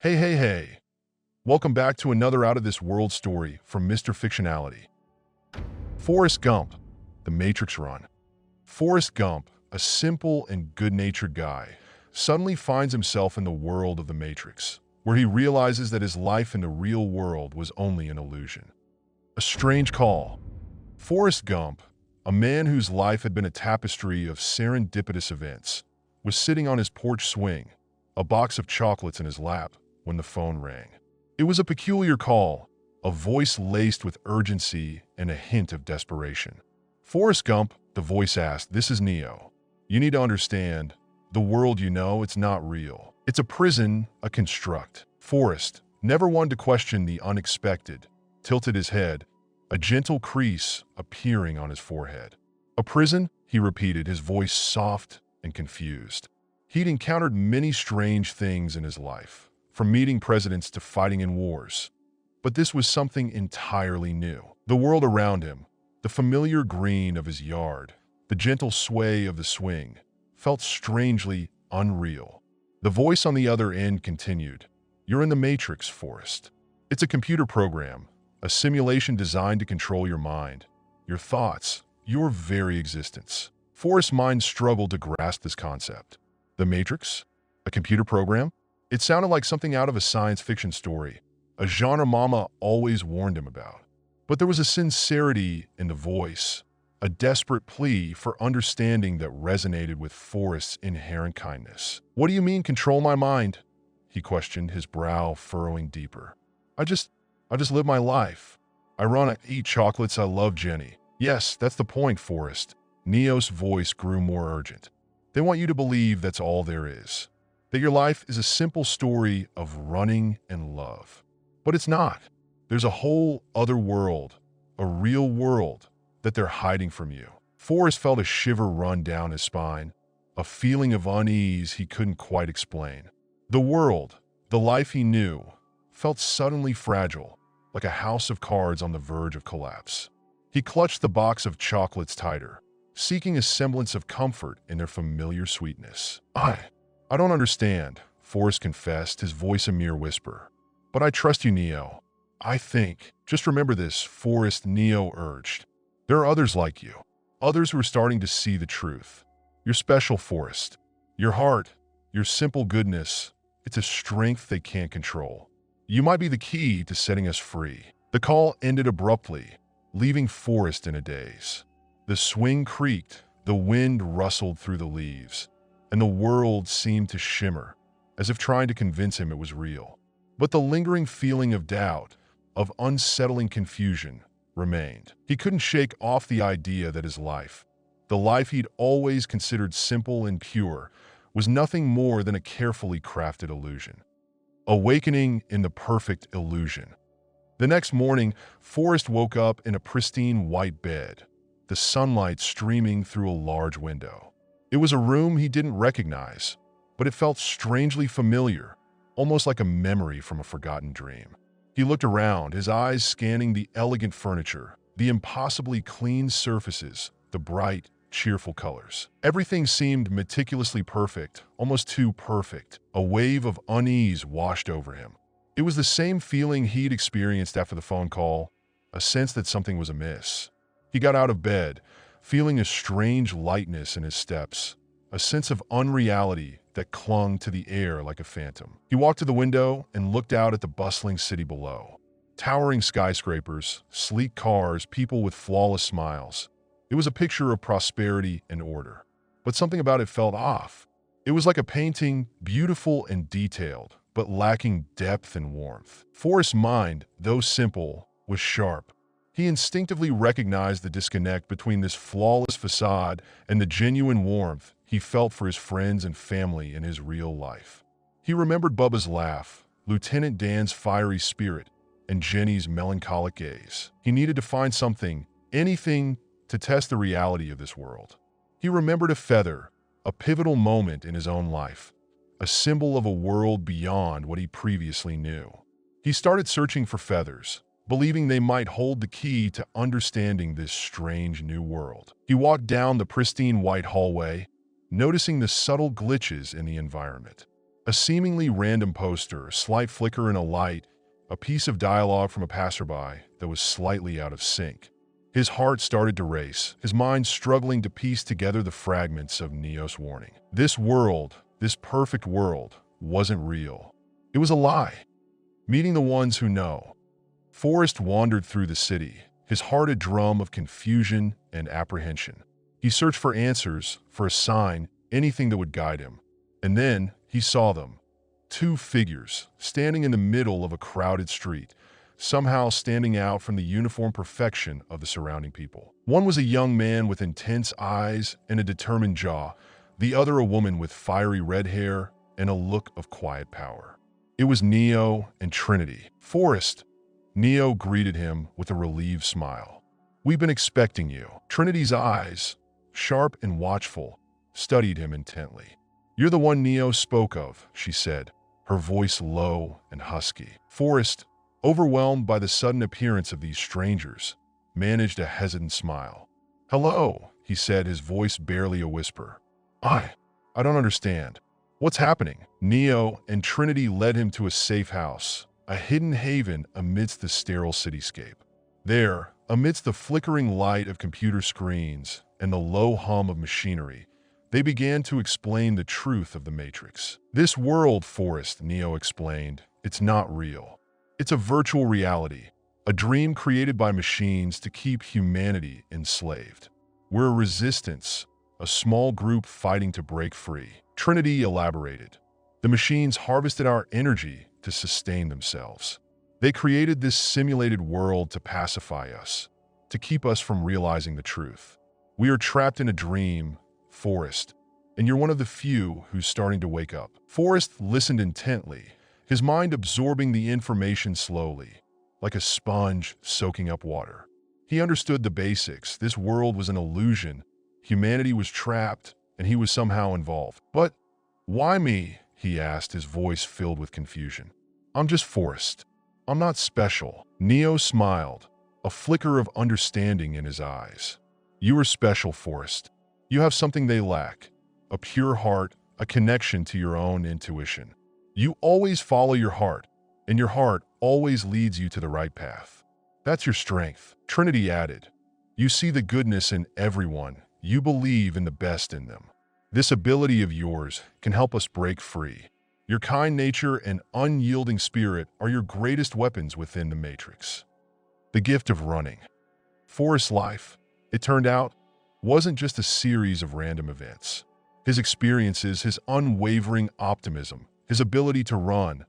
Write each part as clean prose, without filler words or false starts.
Hey, hey, hey. Welcome back to another out of this world story from Mr. Fictionality. Forrest Gump, the Matrix Run. Forrest Gump, a simple and good-natured guy, suddenly finds himself in the world of the Matrix, where he realizes that his life in the real world was only an illusion. A strange call. Forrest Gump, a man whose life had been a tapestry of serendipitous events, was sitting on his porch swing, a box of chocolates in his lap, when the phone rang. It was a peculiar call, a voice laced with urgency and a hint of desperation. "Forrest Gump," the voice asked, "this is Neo. You need to understand, the world you know, it's not real. It's a prison, a construct." Forrest, never one to question the unexpected, tilted his head, a gentle crease appearing on his forehead. "A prison?" he repeated, his voice soft and confused. He'd encountered many strange things in his life, from meeting presidents to fighting in wars. But this was something entirely new. The world around him, the familiar green of his yard, the gentle sway of the swing, felt strangely unreal. The voice on the other end continued, "You're in the Matrix, Forrest. It's a computer program, a simulation designed to control your mind, your thoughts, your very existence." Forrest's mind struggled to grasp this concept. The Matrix? A computer program? It sounded like something out of a science fiction story, a genre Mama always warned him about. But there was a sincerity in the voice, a desperate plea for understanding that resonated with Forrest's inherent kindness. "What do you mean, control my mind?" he questioned, his brow furrowing deeper. I just live my life. I run, I eat chocolates, I love Jenny." "Yes, that's the point, Forrest." Neo's voice grew more urgent. "They want you to believe that's all there is. That your life is a simple story of running and love. But it's not. There's a whole other world, a real world, that they're hiding from you." Forrest felt a shiver run down his spine, a feeling of unease he couldn't quite explain. The world, the life he knew, felt suddenly fragile, like a house of cards on the verge of collapse. He clutched the box of chocolates tighter, seeking a semblance of comfort in their familiar sweetness. I don't understand," Forrest confessed, his voice a mere whisper. "But I trust you, Neo. I think. Just remember this," Forrest, Neo urged. "There are others like you. Others who are starting to see the truth. You're special, Forrest. Your heart, your simple goodness, it's a strength they can't control. You might be the key to setting us free." The call ended abruptly, leaving Forrest in a daze. The swing creaked, the wind rustled through the leaves, and the world seemed to shimmer, as if trying to convince him it was real. But the lingering feeling of doubt, of unsettling confusion, remained. He couldn't shake off the idea that his life, the life he'd always considered simple and pure, was nothing more than a carefully crafted illusion. Awakening in the perfect illusion. The next morning, Forrest woke up in a pristine white bed, the sunlight streaming through a large window. It was a room he didn't recognize, but it felt strangely familiar, almost like a memory from a forgotten dream. He looked around, his eyes scanning the elegant furniture, the impossibly clean surfaces, the bright, cheerful colors. Everything seemed meticulously perfect, almost too perfect. A wave of unease washed over him. It was the same feeling he'd experienced after the phone call, a sense that something was amiss. He got out of bed, feeling a strange lightness in his steps, a sense of unreality that clung to the air like a phantom. He walked to the window and looked out at the bustling city below. Towering skyscrapers, sleek cars, people with flawless smiles. It was a picture of prosperity and order. But something about it felt off. It was like a painting, beautiful and detailed, but lacking depth and warmth. Forrest's mind, though simple, was sharp. He instinctively recognized the disconnect between this flawless facade and the genuine warmth he felt for his friends and family in his real life. He remembered Bubba's laugh, Lieutenant Dan's fiery spirit, and Jenny's melancholic gaze. He needed to find something, anything, to test the reality of this world. He remembered a feather, a pivotal moment in his own life, a symbol of a world beyond what he previously knew. He started searching for feathers, believing they might hold the key to understanding this strange new world. He walked down the pristine white hallway, noticing the subtle glitches in the environment. A seemingly random poster, a slight flicker in a light, a piece of dialogue from a passerby that was slightly out of sync. His heart started to race, his mind struggling to piece together the fragments of Neo's warning. This world, this perfect world, wasn't real. It was a lie. Meeting the ones who know. Forrest wandered through the city, his heart a drum of confusion and apprehension. He searched for answers, for a sign, anything that would guide him. And then he saw them. Two figures, standing in the middle of a crowded street, somehow standing out from the uniform perfection of the surrounding people. One was a young man with intense eyes and a determined jaw, the other a woman with fiery red hair and a look of quiet power. It was Neo and Trinity. Forrest, Neo greeted him with a relieved smile. "We've been expecting you." Trinity's eyes, sharp and watchful, studied him intently. "You're the one Neo spoke of," she said, her voice low and husky. Forrest, overwhelmed by the sudden appearance of these strangers, managed a hesitant smile. "Hello," he said, his voice barely a whisper. I don't understand. What's happening?" Neo and Trinity led him to a safe house, a hidden haven amidst the sterile cityscape. There, amidst the flickering light of computer screens and the low hum of machinery, they began to explain the truth of the Matrix. "This world, Forrest," Neo explained, "it's not real. It's a virtual reality, a dream created by machines to keep humanity enslaved. We're a resistance, a small group fighting to break free." Trinity elaborated. "The machines harvested our energy to sustain themselves. They created this simulated world to pacify us, to keep us from realizing the truth. We are trapped in a dream, Forrest, and you're one of the few who's starting to wake up." Forrest listened intently, his mind absorbing the information slowly, like a sponge soaking up water. He understood the basics. This world was an illusion. Humanity was trapped, and he was somehow involved. "But why me?" he asked, his voice filled with confusion. "I'm just Forrest. I'm not special." Neo smiled, a flicker of understanding in his eyes. "You are special, Forrest. You have something they lack, a pure heart, a connection to your own intuition. You always follow your heart, and your heart always leads you to the right path. That's your strength." Trinity added, "You see the goodness in everyone. You believe in the best in them. This ability of yours can help us break free. Your kind nature and unyielding spirit are your greatest weapons within the Matrix." The gift of running. Forrest's life, it turned out, wasn't just a series of random events. His experiences, his unwavering optimism, his ability to run,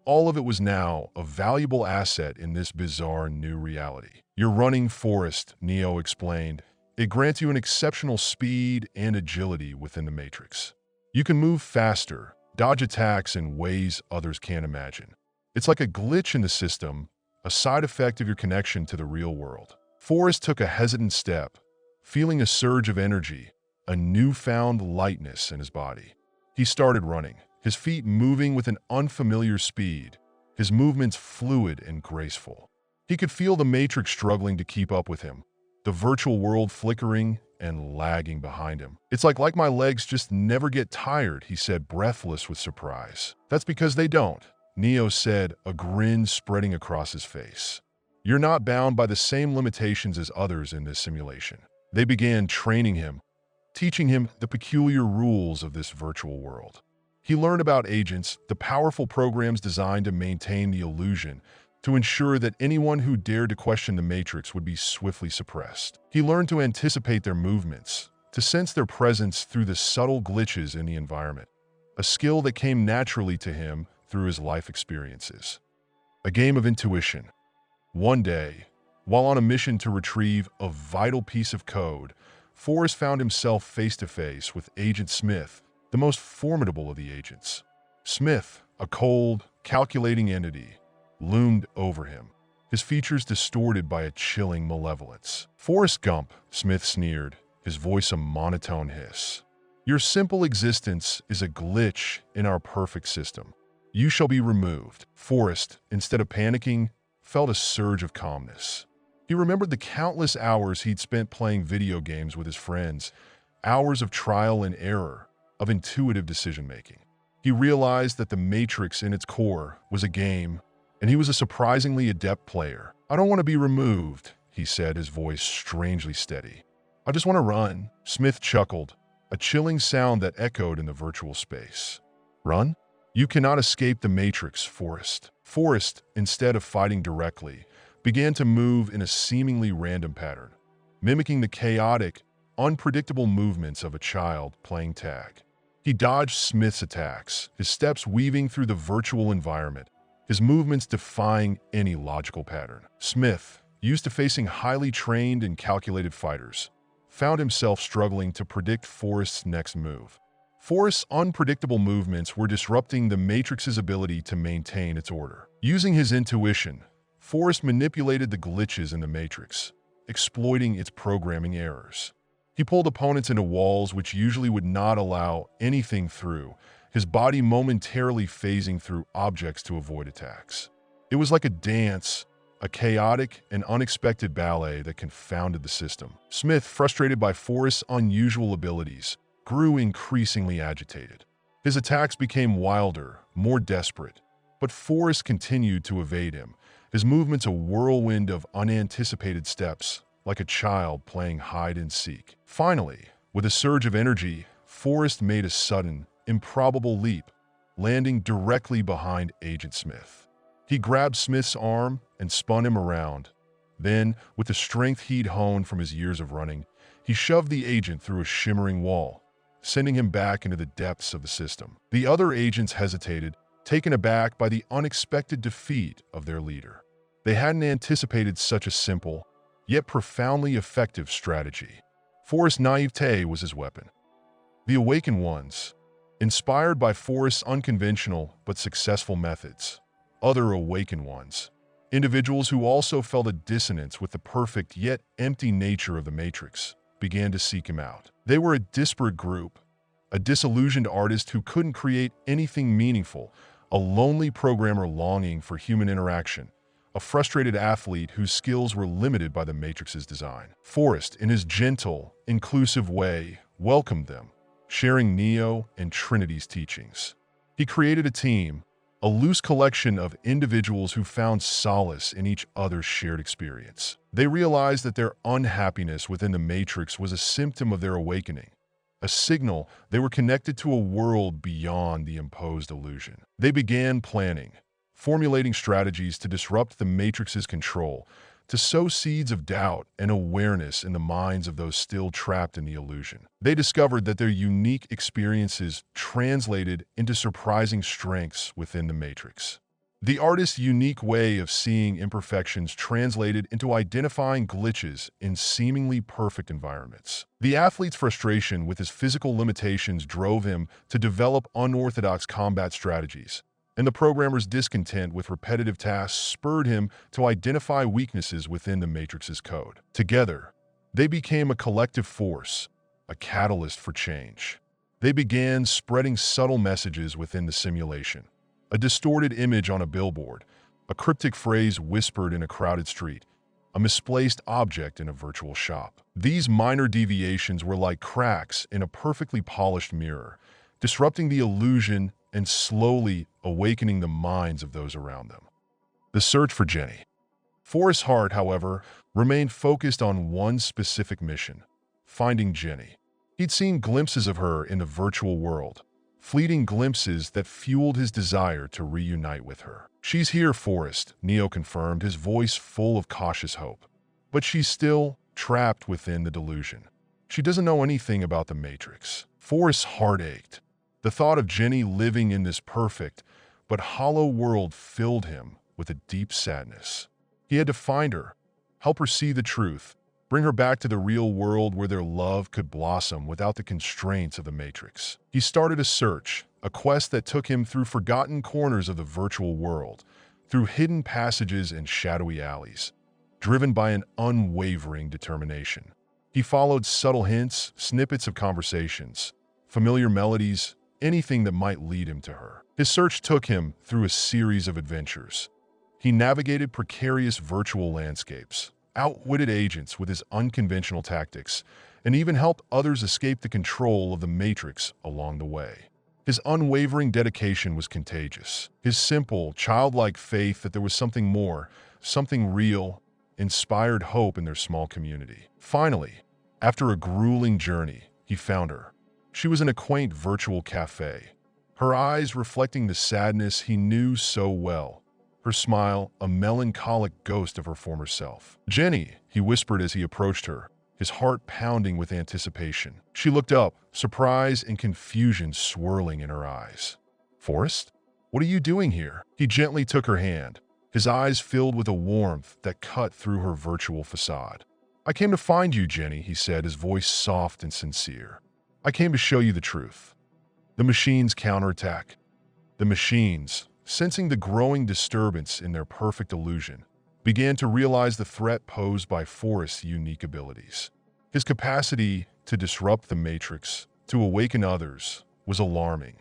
all of it was now a valuable asset in this bizarre new reality. "You're running, Forrest," Neo explained. "It grants you an exceptional speed and agility within the Matrix. You can move faster, dodge attacks in ways others can't imagine. It's like a glitch in the system, a side effect of your connection to the real world." Forrest took a hesitant step, feeling a surge of energy, a newfound lightness in his body. He started running, his feet moving with an unfamiliar speed, his movements fluid and graceful. He could feel the Matrix struggling to keep up with him, the virtual world flickering and lagging behind him. "It's like my legs just never get tired," he said, breathless with surprise. "That's because they don't," Neo said, a grin spreading across his face. "You're not bound by the same limitations as others in this simulation." They began training him, teaching him the peculiar rules of this virtual world. He learned about agents, the powerful programs designed to maintain the illusion, to ensure that anyone who dared to question the Matrix would be swiftly suppressed. He learned to anticipate their movements, to sense their presence through the subtle glitches in the environment, a skill that came naturally to him through his life experiences. A game of intuition. One day, while on a mission to retrieve a vital piece of code, Forrest found himself face-to-face with Agent Smith, the most formidable of the agents. Smith, a cold, calculating entity, loomed over him, his features distorted by a chilling malevolence. "Forrest Gump," Smith sneered, his voice a monotone hiss. "Your simple existence is a glitch in our perfect system. You shall be removed." Forrest, instead of panicking, felt a surge of calmness. He remembered the countless hours he'd spent playing video games with his friends, hours of trial and error, of intuitive decision-making. He realized that the Matrix in its core was a game, and he was a surprisingly adept player. "I don't want to be removed," he said, his voice strangely steady. "I just want to run." Smith chuckled, a chilling sound that echoed in the virtual space. "Run? You cannot escape the Matrix, Forrest." Forrest, instead of fighting directly, began to move in a seemingly random pattern, mimicking the chaotic, unpredictable movements of a child playing tag. He dodged Smith's attacks, his steps weaving through the virtual environment, his movements defying any logical pattern. Smith, used to facing highly trained and calculated fighters, found himself struggling to predict Forrest's next move. Forrest's unpredictable movements were disrupting the Matrix's ability to maintain its order. Using his intuition, Forrest manipulated the glitches in the Matrix, exploiting its programming errors. He pulled opponents into walls which usually would not allow anything through, his body momentarily phasing through objects to avoid attacks. It was like a dance, a chaotic and unexpected ballet that confounded the system. Smith, frustrated by Forrest's unusual abilities, grew increasingly agitated. His attacks became wilder, more desperate, but Forrest continued to evade him, his movements a whirlwind of unanticipated steps, like a child playing hide-and-seek. Finally, with a surge of energy, Forrest made a sudden, improbable leap, landing directly behind Agent Smith. He grabbed Smith's arm and spun him around. Then, with the strength he'd honed from his years of running, he shoved the agent through a shimmering wall, sending him back into the depths of the system. The other agents hesitated, taken aback by the unexpected defeat of their leader. They hadn't anticipated such a simple, yet profoundly effective strategy. Forrest's naivete was his weapon. The Awakened Ones, inspired by Forrest's unconventional but successful methods, other Awakened Ones, individuals who also felt a dissonance with the perfect yet empty nature of the Matrix, began to seek him out. They were a disparate group, a disillusioned artist who couldn't create anything meaningful, a lonely programmer longing for human interaction, a frustrated athlete whose skills were limited by the Matrix's design. Forrest, in his gentle, inclusive way, welcomed them, sharing Neo and Trinity's teachings. He created a team, a loose collection of individuals who found solace in each other's shared experience. They realized that their unhappiness within the Matrix was a symptom of their awakening, a signal they were connected to a world beyond the imposed illusion. They began planning, formulating strategies to disrupt the Matrix's control, to sow seeds of doubt and awareness in the minds of those still trapped in the illusion. They discovered that their unique experiences translated into surprising strengths within the Matrix. The artist's unique way of seeing imperfections translated into identifying glitches in seemingly perfect environments. The athlete's frustration with his physical limitations drove him to develop unorthodox combat strategies, and the programmer's discontent with repetitive tasks spurred him to identify weaknesses within the Matrix's code. Together, they became a collective force, a catalyst for change. They began spreading subtle messages within the simulation, a distorted image on a billboard, a cryptic phrase whispered in a crowded street, a misplaced object in a virtual shop. These minor deviations were like cracks in a perfectly polished mirror, disrupting the illusion and slowly awakening the minds of those around them. The search for Jenny. Forrest's heart, however, remained focused on one specific mission: finding Jenny. He'd seen glimpses of her in the virtual world, fleeting glimpses that fueled his desire to reunite with her. "She's here, Forrest," Neo confirmed, his voice full of cautious hope. "But she's still trapped within the delusion. She doesn't know anything about the Matrix." Forrest's heart ached. The thought of Jenny living in this perfect but hollow world filled him with a deep sadness. He had to find her, help her see the truth, bring her back to the real world where their love could blossom without the constraints of the Matrix. He started a search, a quest that took him through forgotten corners of the virtual world, through hidden passages and shadowy alleys, driven by an unwavering determination. He followed subtle hints, snippets of conversations, familiar melodies, anything that might lead him to her. His search took him through a series of adventures. He navigated precarious virtual landscapes, outwitted agents with his unconventional tactics, and even helped others escape the control of the Matrix along the way. His unwavering dedication was contagious. His simple, childlike faith that there was something more, something real, inspired hope in their small community. Finally, after a grueling journey, he found her. She was in a quaint virtual cafe, her eyes reflecting the sadness he knew so well. Her smile, a melancholic ghost of her former self. "Jenny," he whispered as he approached her, his heart pounding with anticipation. She looked up, surprise and confusion swirling in her eyes. "Forrest? What are you doing here?" He gently took her hand, his eyes filled with a warmth that cut through her virtual facade. "I came to find you, Jenny," he said, his voice soft and sincere. "I came to show you the truth." The machines counterattack. The machines, sensing the growing disturbance in their perfect illusion, began to realize the threat posed by Forrest's unique abilities. His capacity to disrupt the Matrix, to awaken others, was alarming.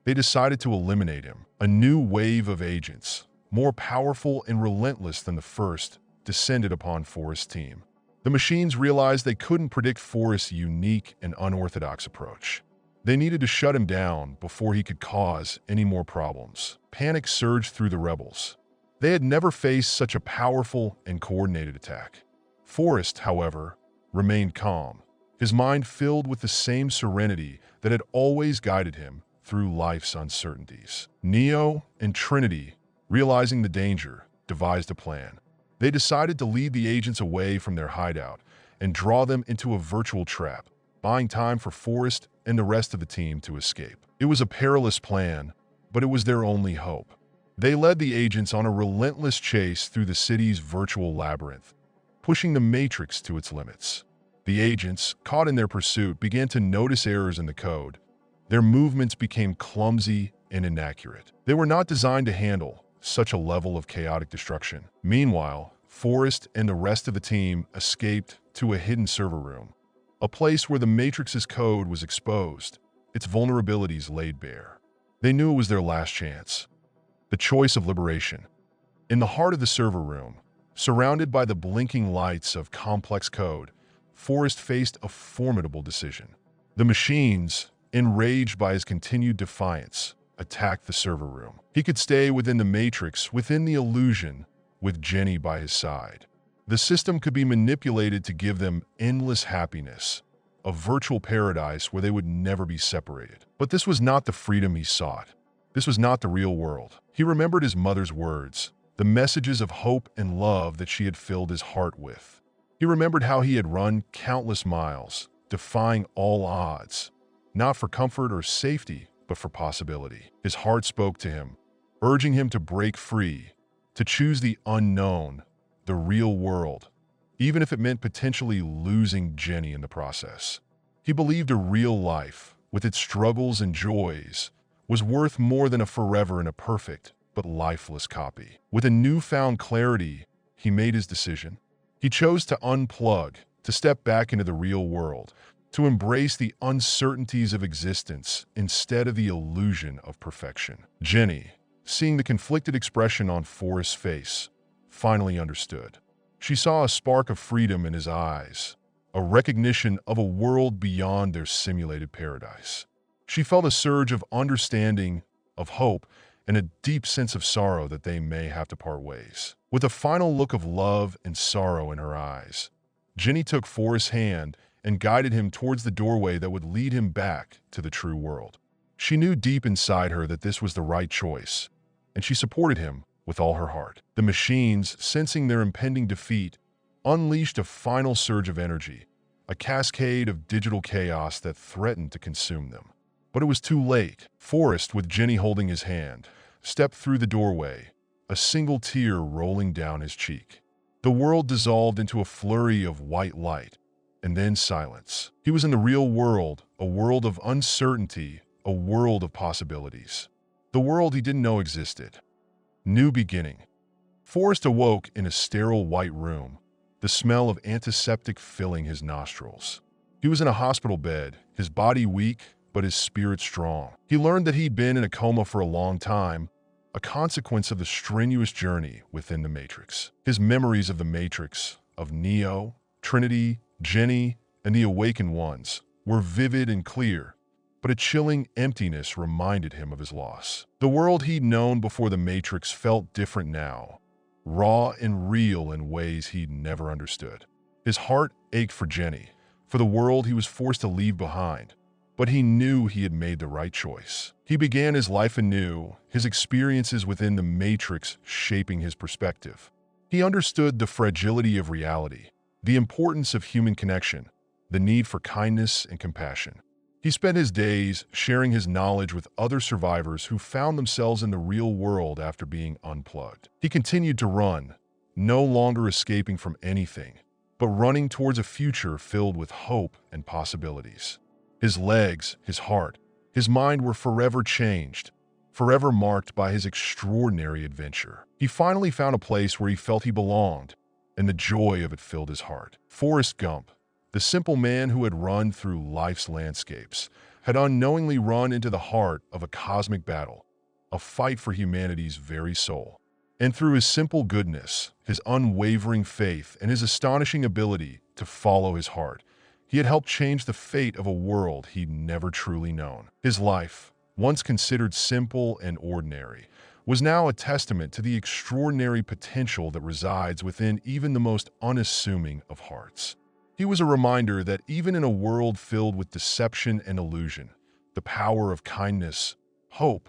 They decided to eliminate him. A new wave of agents, more powerful and relentless than the first, descended upon Forrest's team. The machines realized they couldn't predict Forrest's unique and unorthodox approach. They needed to shut him down before he could cause any more problems. Panic surged through the rebels. They had never faced such a powerful and coordinated attack. Forrest, however, remained calm, his mind filled with the same serenity that had always guided him through life's uncertainties. Neo and Trinity, realizing the danger, devised a plan. They decided to lead the agents away from their hideout and draw them into a virtual trap, buying time for Forrest and the rest of the team to escape. It was a perilous plan, but it was their only hope. They led the agents on a relentless chase through the city's virtual labyrinth, pushing the Matrix to its limits. The agents, caught in their pursuit, began to notice errors in the code. Their movements became clumsy and inaccurate. They were not designed to handle such a level of chaotic destruction. Meanwhile, Forrest and the rest of the team escaped to a hidden server room, a place where the Matrix's code was exposed, its vulnerabilities laid bare. They knew it was their last chance. The choice of liberation. In the heart of the server room, surrounded by the blinking lights of complex code, Forrest faced a formidable decision. The machines, enraged by his continued defiance, attacked the server room. He could stay within the Matrix, within the illusion, with Jenny by his side. The system could be manipulated to give them endless happiness, a virtual paradise where they would never be separated. But this was not the freedom he sought. This was not the real world. He remembered his mother's words, the messages of hope and love that she had filled his heart with. He remembered how he had run countless miles, defying all odds, not for comfort or safety, but for possibility. His heart spoke to him, urging him to break free, to choose the unknown, the real world, even if it meant potentially losing Jenny in the process. He believed a real life, with its struggles and joys, was worth more than a forever in a perfect but lifeless copy. With a newfound clarity, he made his decision. He chose to unplug, to step back into the real world, to embrace the uncertainties of existence instead of the illusion of perfection. Jenny, seeing the conflicted expression on Forrest's face, finally understood. She saw a spark of freedom in his eyes, a recognition of a world beyond their simulated paradise. She felt a surge of understanding, of hope, and a deep sense of sorrow that they may have to part ways. With a final look of love and sorrow in her eyes, Jenny took Forrest's hand and guided him towards the doorway that would lead him back to the true world. She knew deep inside her that this was the right choice, and she supported him with all her heart. The machines, sensing their impending defeat, unleashed a final surge of energy, a cascade of digital chaos that threatened to consume them. But it was too late. Forrest, with Jenny holding his hand, stepped through the doorway, a single tear rolling down his cheek. The world dissolved into a flurry of white light, and then silence. He was in the real world, a world of uncertainty, a world of possibilities. The world he didn't know existed. New beginning. Forrest awoke in a sterile white room, the smell of antiseptic filling his nostrils. He was in a hospital bed, his body weak, but his spirit strong. He learned that he'd been in a coma for a long time, a consequence of the strenuous journey within the Matrix. His memories of the Matrix, of Neo, Trinity, Jenny, and the Awakened Ones, were vivid and clear, but a chilling emptiness reminded him of his loss. The world he'd known before the Matrix felt different now, raw and real in ways he'd never understood. His heart ached for Jenny, for the world he was forced to leave behind, but he knew he had made the right choice. He began his life anew, his experiences within the Matrix shaping his perspective. He understood the fragility of reality, the importance of human connection, the need for kindness and compassion. He spent his days sharing his knowledge with other survivors who found themselves in the real world after being unplugged. He continued to run, no longer escaping from anything, but running towards a future filled with hope and possibilities. His legs, his heart, his mind were forever changed, forever marked by his extraordinary adventure. He finally found a place where he felt he belonged, and the joy of it filled his heart. Forrest Gump, the simple man who had run through life's landscapes, had unknowingly run into the heart of a cosmic battle, a fight for humanity's very soul. And through his simple goodness, his unwavering faith, and his astonishing ability to follow his heart, he had helped change the fate of a world he'd never truly known. His life, once considered simple and ordinary, was now a testament to the extraordinary potential that resides within even the most unassuming of hearts. He was a reminder that even in a world filled with deception and illusion, the power of kindness, hope,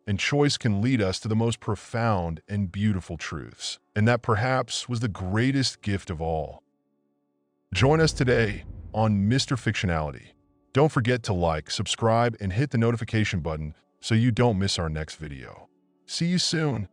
and choice can lead us to the most profound and beautiful truths. And that perhaps was the greatest gift of all. Join us today on Mr. Fictionality. Don't forget to like, subscribe, and hit the notification button so you don't miss our next video. See you soon.